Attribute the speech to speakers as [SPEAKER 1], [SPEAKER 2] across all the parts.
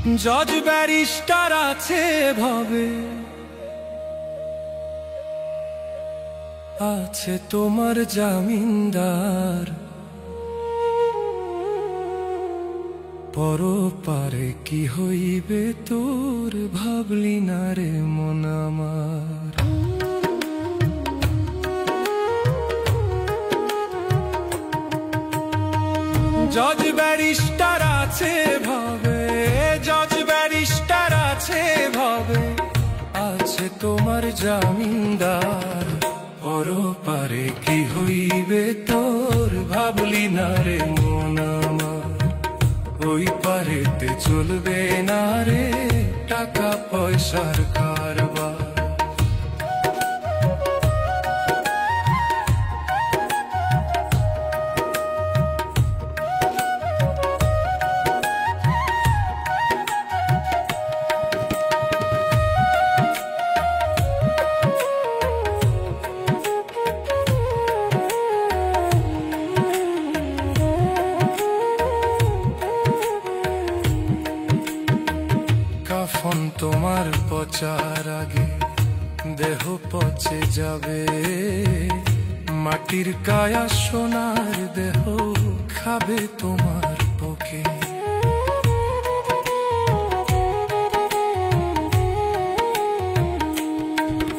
[SPEAKER 1] জজ ব্যারিস্টার আছে ভাবে, আছে তোমার জামিনদার। পরপারে কি হইবে তোর ভাবলি না রে মন আমার। জজ ব্যারিস্টার আছে ভাবে, জজ ব্যারিস্টার আছে ভাবে, আছে তোমার জামিনদার। পরপারে কি হইবে তোর ভাবলি না রে মন আমার। ওই পারেতে চলবে না রে টাকা পয়সার কারবার। কাফন তোমার পচার আগে দেহ পচে যাবে, মাটির কায়া সোনার দেহ খাবে তোমার বুকে।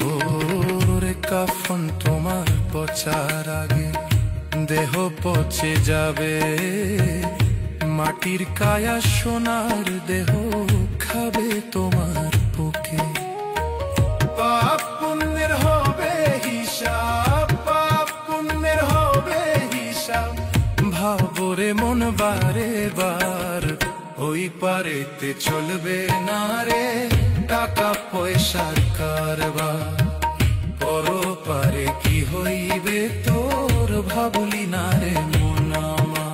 [SPEAKER 1] ওরে কাফন তোমার পচার আগে দেহ পচে যাবে, মাটির কায়া সোনার দেহ খাবে তোমার বুকে। পাপ পুণ্যের হবে হিসাব, পাপ পুণ্যের হবে হিসাব। ভাবরে মন বারে বার, ওই পারেতে চলবে না রে টাকা পয়সার কারবার। পরপারে কি হইবে তোর ভাবলি না রে মন আমার।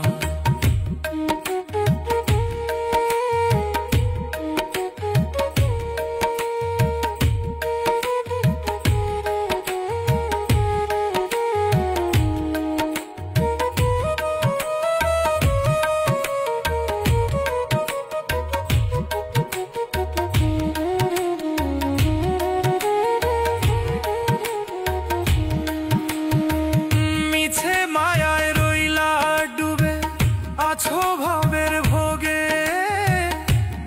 [SPEAKER 1] আছো ভাবের ভোগে,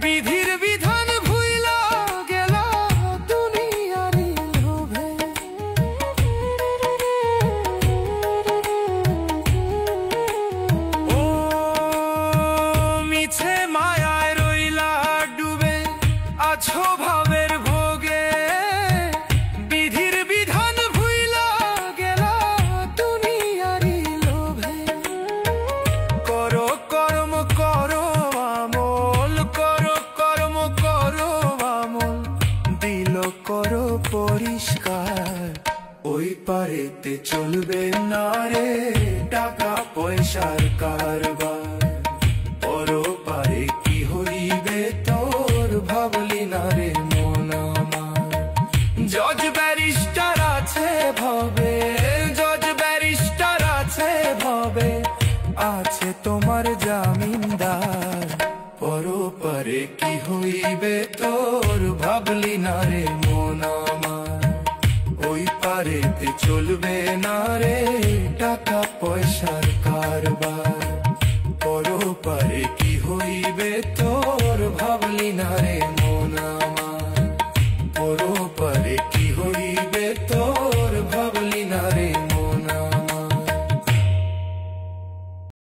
[SPEAKER 1] বিধির বিধান ভুইলা গেল দুনিয়ারি লোভে। ও মিছে মায়ায় রইলা ডুবে, আছো ভাবের ভোগে, বিধির বিধান ভুইলা গেল দুনিয়ারি লোভে। করো কর্ম করো আমল, করো কর্ম করো আমল, দিল করো পরিষ্কার। ওই পারেতে চলবে না রে টাকা পয়সার কারবার। পরপারে কি হইবে তোর ভাবলি না রে মন আমার। জজ ব্যারিস্টার আছে ভাবে, জজ ব্যারিস্টার আছে ভাবে, আছে তোমার জামিনদার। পরপারে কি হইবে তোর ভাবলি না রে মন আমার। ওই পারেতে চলবে না রে টাকা পয়সার কারবার। পরপারে কি হইবে তোর ভাবলি না রে মন।